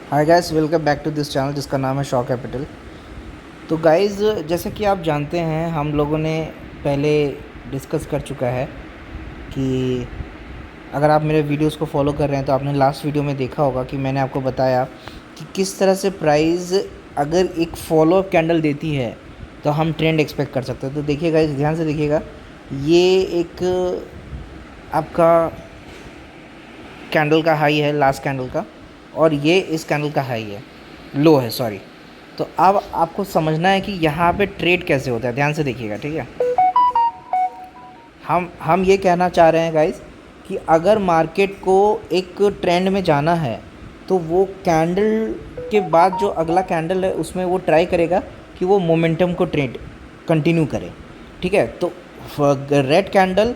Hi guys, welcome back to this channel जिसका नाम है शॉ कैपिटल। तो गाइस, जैसे कि आप जानते हैं, हम लोगों ने पहले डिस्कस कर चुका है कि अगर आप मेरे वीडियोस को फॉलो कर रहे हैं तो आपने लास्ट वीडियो में देखा होगा कि मैंने आपको बताया कि किस तरह से प्राइस अगर एक फॉलो अप कैंडल देती है तो हम ट्रेंड एक्सपेक्ट कर सकते हैं। तो देखिए गाइस, ध्यान से देखिएगा, ये एक आपका कैंडल का हाई है, लास्ट कैंडल का, और ये इस कैंडल का हाई है, लो है सॉरी। तो अब आपको समझना है कि यहाँ पे ट्रेड कैसे होता है। ध्यान से देखिएगा, ठीक है। हम ये कहना चाह रहे हैं गाइस कि अगर मार्केट को एक ट्रेंड में जाना है तो वो कैंडल के बाद जो अगला कैंडल है उसमें वो ट्राई करेगा कि वो मोमेंटम को ट्रेड कंटिन्यू करे, ठीक है। तो red candle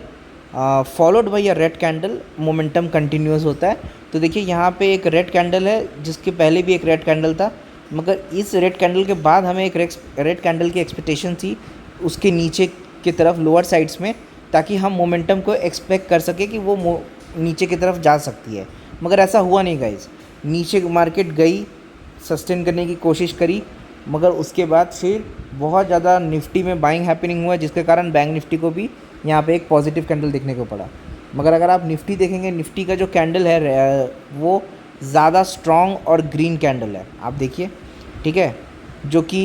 followed by a red candle, momentum continuous होता है। तो देखिए यहाँ पे एक रेड कैंडल है जिसके पहले भी एक रेड कैंडल था, मगर इस रेड कैंडल के बाद हमें एक रेड कैंडल की एक्सपेक्टेशन थी उसके नीचे की तरफ, लोअर साइड्स में, ताकि हम मोमेंटम को एक्सपेक्ट कर सके कि वो नीचे की तरफ जा सकती है। मगर ऐसा हुआ नहीं गाइज, नीचे मार्केट गई, सस्टेन करने की कोशिश करी, मगर उसके बाद फिर बहुत ज़्यादा निफ्टी में बाइंग हैपनिंग हुआ, जिसके कारण बैंक निफ्टी को भी यहाँ पे एक पॉजिटिव कैंडल देखने को पड़ा। मगर अगर आप निफ्टी देखेंगे, निफ्टी का जो कैंडल है वो ज़्यादा स्ट्रॉन्ग और ग्रीन कैंडल है, आप देखिए, ठीक है, जो कि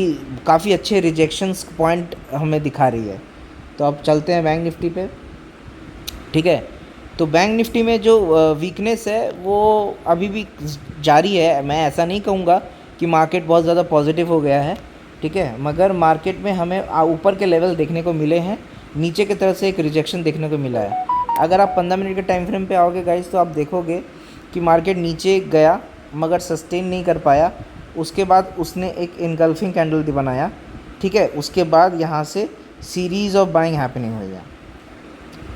काफ़ी अच्छे रिजेक्शंस पॉइंट हमें दिखा रही है। तो अब चलते हैं बैंक निफ्टी पे, ठीक है। तो बैंक निफ्टी में जो वीकनेस है वो अभी भी जारी है। मैं ऐसा नहीं कहूँगा कि मार्केट बहुत ज़्यादा पॉजिटिव हो गया है, ठीक है, मगर मार्केट में हमें ऊपर के लेवल देखने को मिले हैं, नीचे की तरफ से एक रिजेक्शन देखने को मिला है। अगर आप 15 मिनट के टाइम फ्रेम पे आओगे गाइस तो आप देखोगे कि मार्केट नीचे गया मगर सस्टेन नहीं कर पाया। उसके बाद उसने एक इनगल्फिंग कैंडल बनाया, ठीक है। उसके बाद यहाँ से सीरीज़ ऑफ बाइंग हैपनिंग हो गया,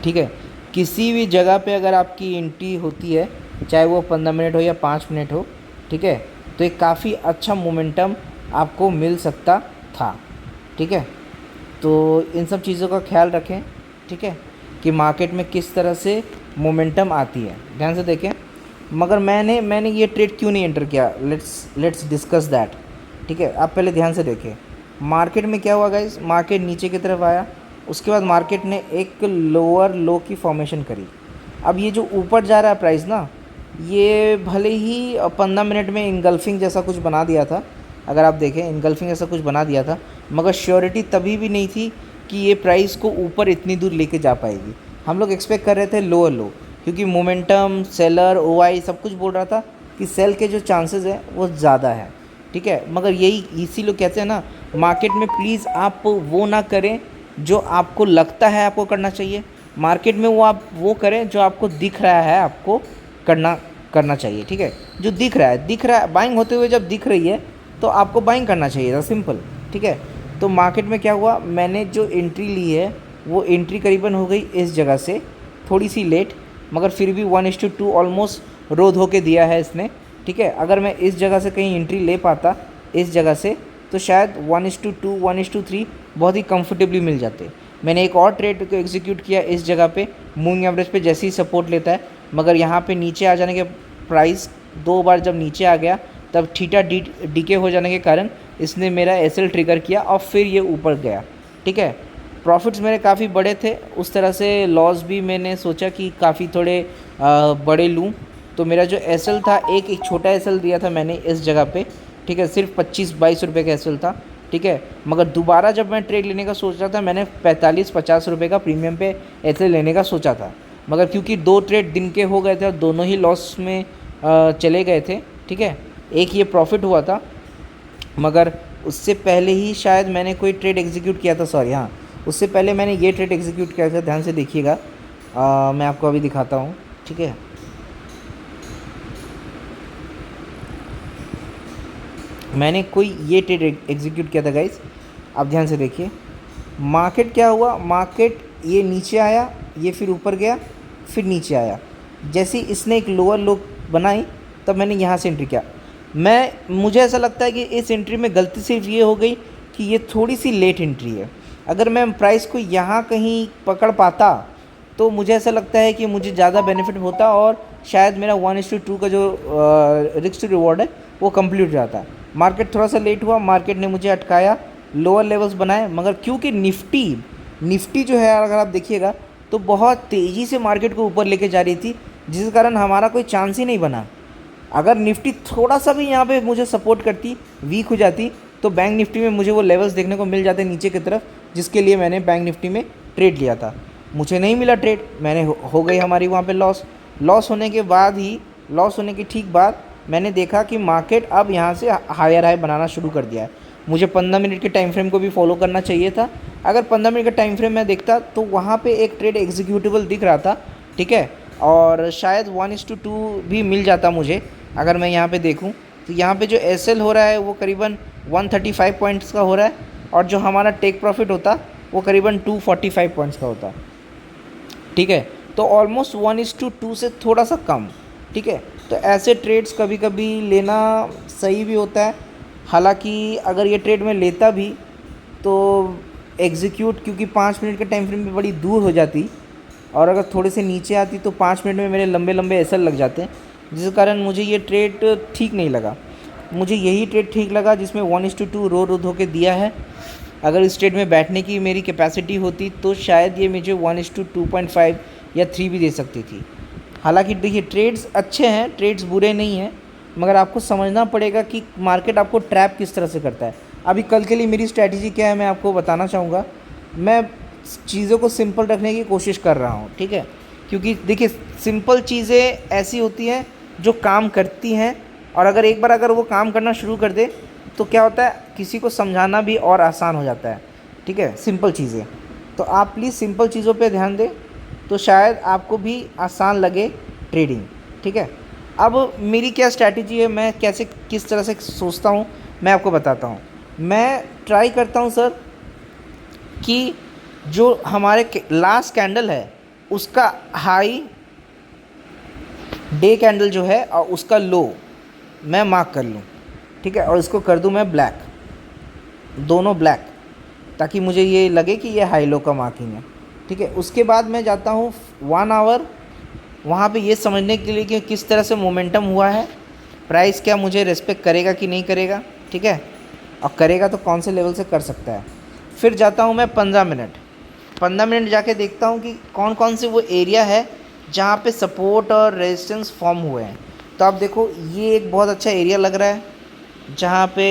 ठीक है। किसी भी जगह पे अगर आपकी एंट्री होती है, चाहे वो 15 मिनट हो या 5 मिनट हो, ठीक है, तो एक काफ़ी अच्छा मोमेंटम आपको मिल सकता था, ठीक है। तो इन सब चीज़ों का ख्याल रखें, ठीक है, कि मार्केट में किस तरह से मोमेंटम आती है। ध्यान से देखें। मगर मैंने ये ट्रेड क्यों नहीं एंटर किया, लेट्स डिस्कस दैट, ठीक है। आप पहले ध्यान से देखें मार्केट में क्या हुआ गाइस। मार्केट नीचे की तरफ आया, उसके बाद मार्केट ने एक लोअर लो की फॉर्मेशन करी। अब ये जो ऊपर जा रहा है प्राइस ना, ये भले ही 15 मिनट में इनगल्फिंग जैसा कुछ बना दिया था, अगर आप देखें इनगल्फिंग जैसा कुछ बना दिया था, मगर श्योरिटी तभी भी नहीं थी कि ये प्राइस को ऊपर इतनी दूर लेके जा पाएगी। हम लोग एक्सपेक्ट कर रहे थे लोअर लो, क्योंकि मोमेंटम, सेलर, ओआई सब कुछ बोल रहा था कि सेल के जो चांसेस हैं वो ज़्यादा है, ठीक है। मगर यही इसी लोग कहते हैं ना, मार्केट में प्लीज़ आप वो ना करें जो आपको लगता है आपको करना चाहिए, मार्केट में वो आप वो करें जो आपको दिख रहा है आपको करना करना चाहिए, ठीक है। जो दिख रहा है बाइंग होते हुए जब दिख रही है तो आपको बाइंग करना चाहिए था, सिंपल, ठीक है। तो मार्केट में क्या हुआ, मैंने जो एंट्री ली है वो एंट्री करीबन हो गई इस जगह से, थोड़ी सी लेट, मगर फिर भी 1:2 ऑलमोस्ट रो धो के दिया है इसने, ठीक है। अगर मैं इस जगह से कहीं एंट्री ले पाता इस जगह से तो शायद 1:2 1:3 बहुत ही कंफर्टेबली मिल जाते। मैंने एक और ट्रेड को एग्जीक्यूट किया इस जगह पे, मूविंग एवरेज पे जैसे ही सपोर्ट लेता है, मगर यहाँ पे नीचे आ जाने के प्राइस 2 बार जब नीचे आ गया तब थीटा डीके हो जाने के कारण इसने मेरा एसएल ट्रिगर किया और फिर ये ऊपर गया, ठीक है। प्रॉफिट्स मेरे काफ़ी बड़े थे, उस तरह से लॉस भी मैंने सोचा कि काफ़ी थोड़े बड़े लूँ। तो मेरा जो एसएल था, एक छोटा एसएल दिया था मैंने इस जगह पे, ठीक है, सिर्फ 25-22 रुपये का एसएल था, ठीक है। मगर दोबारा जब मैं ट्रेड लेने का सोच रहा था, मैंने 45-50 रुपये का प्रीमियम पे एसएल लेने का सोचा था, मगर क्योंकि 2 ट्रेड दिन के हो गए थे और दोनों ही लॉस में चले गए थे, ठीक है। एक ये प्रॉफिट हुआ था, मगर उससे पहले ही शायद मैंने कोई ट्रेड एग्जीक्यूट किया था, सॉरी हाँ, उससे पहले मैंने ये ट्रेड एग्जीक्यूट किया था। ध्यान से देखिएगा, मैं आपको अभी दिखाता हूँ, ठीक है। मैंने कोई ये ट्रेड एग्जीक्यूट किया था गाइस, आप ध्यान से देखिए। मार्केट क्या हुआ, मार्केट ये नीचे आया, ये फिर ऊपर गया, फिर नीचे आया। जैसे ही इसने एक लोअर लो बनाई तब मैंने यहाँ से एंट्री किया। मुझे ऐसा लगता है कि इस एंट्री में गलती सिर्फ ये हो गई कि ये थोड़ी सी लेट एंट्री है। अगर मैं प्राइस को यहाँ कहीं पकड़ पाता तो मुझे ऐसा लगता है कि मुझे ज़्यादा बेनिफिट होता और शायद मेरा 1:2 का जो रिस्क टू रिवॉर्ड है वो कंप्लीट हो जाता। मार्केट थोड़ा सा लेट हुआ, मार्केट ने मुझे अटकाया, लोअर लेवल्स बनाए, मगर क्योंकि निफ्टी जो है अगर आप देखिएगा तो बहुत तेज़ी से मार्केट को ऊपर लेके जा रही थी, जिस कारण हमारा कोई चांस ही नहीं बना। अगर निफ्टी थोड़ा सा भी यहाँ पे मुझे सपोर्ट करती, वीक हो जाती, तो बैंक निफ्टी में मुझे वो लेवल्स देखने को मिल जाते नीचे की तरफ, जिसके लिए मैंने बैंक निफ्टी में ट्रेड लिया था। मुझे नहीं मिला ट्रेड, मैंने हो गई हमारी वहाँ पे लॉस होने के बाद ही, लॉस होने के ठीक बाद मैंने देखा कि मार्केट अब यहाँ से हायर हाई बनाना शुरू कर दिया है। मुझे 15 मिनट के टाइम फ्रेम को भी फॉलो करना चाहिए था। अगर 15 मिनट का टाइम फ्रेम मैं देखता तो वहाँ पे एक ट्रेड एग्जीक्यूटिबल दिख रहा था, ठीक है, और शायद 1:2 भी मिल जाता मुझे। अगर मैं यहाँ पे देखूँ तो यहाँ पे जो एसएल हो रहा है वो करीबन 135 पॉइंट्स का हो रहा है, और जो हमारा टेक प्रॉफिट होता वो करीबन 245 पॉइंट्स का होता, ठीक है। तो ऑलमोस्ट 1:2 से थोड़ा सा कम, ठीक है। तो ऐसे ट्रेड्स कभी कभी लेना सही भी होता है। हालांकि अगर ये ट्रेड मैं लेता भी तो एग्जीक्यूट, क्योंकि 5 मिनट के टाइम फ्रेम में बड़ी दूर हो जाती, और अगर थोड़े से नीचे आती तो 5 मिनट में मेरे लंबे लंबे एसएल लग जाते, जिस कारण मुझे ये ट्रेड ठीक नहीं लगा। मुझे यही ट्रेड ठीक लगा जिसमें 1:2 रो होके दिया है। अगर इस ट्रेड में बैठने की मेरी कैपेसिटी होती तो शायद ये मुझे 1:2.5 या 3 भी दे सकती थी। हालांकि देखिए ट्रेड्स अच्छे हैं, ट्रेड्स बुरे नहीं हैं, मगर आपको समझना पड़ेगा कि मार्केट आपको ट्रैप किस तरह से करता है। अभी कल के लिए मेरी स्ट्रैटेजी क्या है मैं आपको बताना चाहूँगा। मैं चीज़ों को सिंपल रखने की कोशिश कर रहा हूँ, ठीक है, क्योंकि देखिए सिंपल चीज़ें ऐसी होती हैं जो काम करती हैं, और अगर एक बार अगर वो काम करना शुरू कर दे तो क्या होता है, किसी को समझाना भी और आसान हो जाता है, ठीक है, सिंपल चीज़ें। तो आप प्लीज़ सिंपल चीज़ों पे ध्यान दें तो शायद आपको भी आसान लगे ट्रेडिंग, ठीक है। अब मेरी क्या स्ट्रैटेजी है, मैं कैसे किस तरह से सोचता हूँ मैं आपको बताता हूँ। मैं ट्राई करता हूँ सर कि जो हमारे लास्ट कैंडल है उसका हाई डे कैंडल जो है और उसका लो मैं मार्क कर लूँ, ठीक है, और इसको कर दूँ मैं ब्लैक, दोनों ब्लैक, ताकि मुझे ये लगे कि ये हाई लो का मार्किंग है, ठीक है। उसके बाद मैं जाता हूँ 1 आवर वहाँ पे ये समझने के लिए कि किस तरह से मोमेंटम हुआ है, प्राइस क्या मुझे रिस्पेक्ट करेगा कि नहीं करेगा, ठीक है, और करेगा तो कौन से लेवल से कर सकता है। फिर जाता हूँ मैं 15 मिनट जाके देखता हूँ कि कौन कौन से वो एरिया है जहाँ पे सपोर्ट और रेजिस्टेंस फॉर्म हुए हैं। तो आप देखो ये एक बहुत अच्छा एरिया लग रहा है जहाँ पे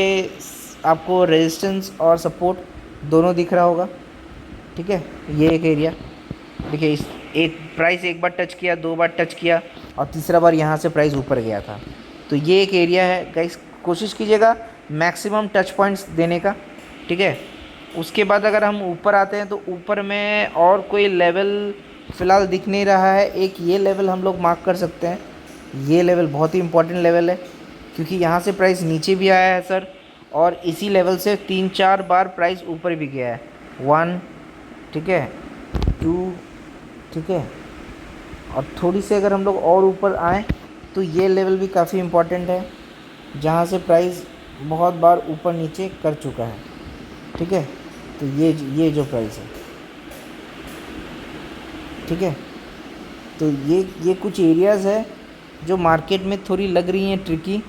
आपको रेजिस्टेंस और सपोर्ट दोनों दिख रहा होगा, ठीक है। ये एक एरिया देखिए, इस एक प्राइस एक बार टच किया, 2 बार टच किया, और तीसरा बार यहाँ से प्राइस ऊपर गया था। तो ये एक एरिया है गाइस, कोशिश कीजिएगा मैक्सिमम टच पॉइंट्स देने का, ठीक है। उसके बाद अगर हम ऊपर आते हैं तो ऊपर में और कोई लेवल फ़िलहाल दिख नहीं रहा है। एक ये लेवल हम लोग मार्क कर सकते हैं, ये लेवल बहुत ही इंपॉर्टेंट लेवल है, क्योंकि यहाँ से प्राइस नीचे भी आया है सर, और इसी लेवल से 3-4 बार प्राइस ऊपर भी गया है। 1, ठीक है, 2, ठीक है, और थोड़ी सी अगर हम लोग और ऊपर आएँ तो ये लेवल भी काफ़ी इम्पॉर्टेंट है, जहाँ से प्राइस बहुत बार ऊपर नीचे कर चुका है, ठीक है। तो ये जो प्राइस है, ठीक है, तो ये कुछ एरियाज़ है जो मार्केट में थोड़ी लग रही हैं ट्रिकी,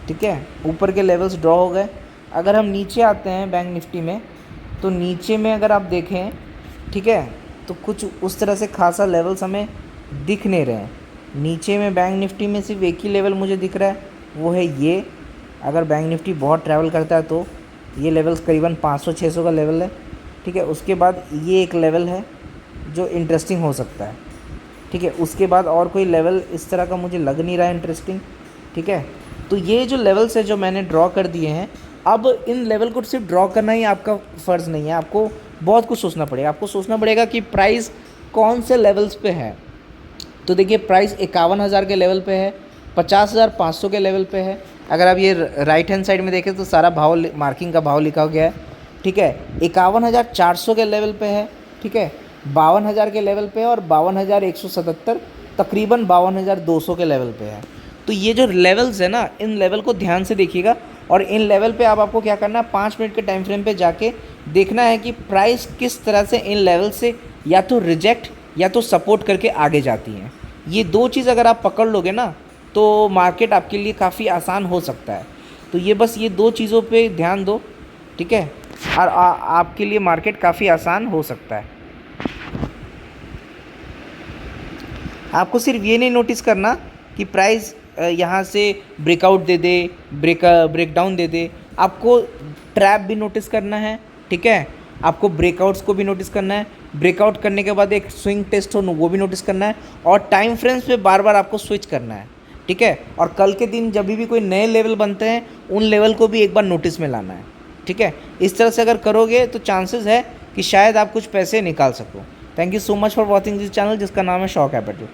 ठीक है। ऊपर के लेवल्स ड्रॉ हो गए। अगर हम नीचे आते हैं बैंक निफ्टी में, तो नीचे में अगर आप देखें, ठीक है, तो कुछ उस तरह से खासा लेवल्स हमें दिख नहीं रहे हैं। नीचे में बैंक निफ्टी में सिर्फ एक ही लेवल मुझे दिख रहा है, वो है ये। अगर बैंक निफ्टी बहुत ट्रैवल करता है तो ये लेवल्स करीबन 500-600 का लेवल है, ठीक है। उसके बाद ये एक लेवल है जो इंटरेस्टिंग हो सकता है, ठीक है। उसके बाद और कोई लेवल इस तरह का मुझे लग नहीं रहा है इंटरेस्टिंग, ठीक है। तो ये जो लेवल्स है जो मैंने ड्रॉ कर दिए हैं, अब इन लेवल को सिर्फ ड्रॉ करना ही आपका फ़र्ज़ नहीं है, आपको बहुत कुछ सोचना पड़ेगा। आपको सोचना पड़ेगा कि प्राइस कौन से लेवल्स पे है। तो देखिए प्राइस 51,000 के लेवल पे है, 50,500 के लेवल पे है। अगर आप ये राइट हैंड साइड में देखें तो सारा भाव मार्किंग का भाव लिखा गया है, ठीक है। 51,400 के लेवल पे है, ठीक है, 52,000 के लेवल पे है, और 52,177, तकरीबन 52,200 के लेवल पे है। तो ये जो लेवल्स है ना, इन लेवल को ध्यान से देखिएगा, और इन लेवल पे आपको क्या करना है, 5 मिनट के टाइम फ्रेम पे जाके देखना है कि प्राइस किस तरह से इन लेवल से या तो रिजेक्ट या तो सपोर्ट करके आगे जाती हैं। ये दो चीज़ अगर आप पकड़ लोगे ना तो मार्केट आपके लिए काफ़ी आसान हो सकता है। तो ये बस ये दो चीज़ों पे ध्यान दो, ठीक है, और आपके लिए मार्केट काफ़ी आसान हो सकता है। आपको सिर्फ ये नहीं नोटिस करना कि प्राइस यहाँ से ब्रेकआउट दे दे, ब्रेकडाउन दे दे, आपको ट्रैप भी नोटिस करना है, ठीक है, आपको ब्रेकआउट्स को भी नोटिस करना है, ब्रेकआउट करने के बाद एक स्विंग टेस्ट हो वो भी नोटिस करना है, और टाइम फ्रेम्स पे बार बार आपको स्विच करना है, ठीक है, और कल के दिन जब भी कोई नए लेवल बनते हैं उन लेवल को भी एक बार नोटिस में लाना है, ठीक है। इस तरह से अगर करोगे तो चांसेस है कि शायद आप कुछ पैसे निकाल सको। Thank you so much for watching this channel जिसका नाम है शॉ कैपिटल।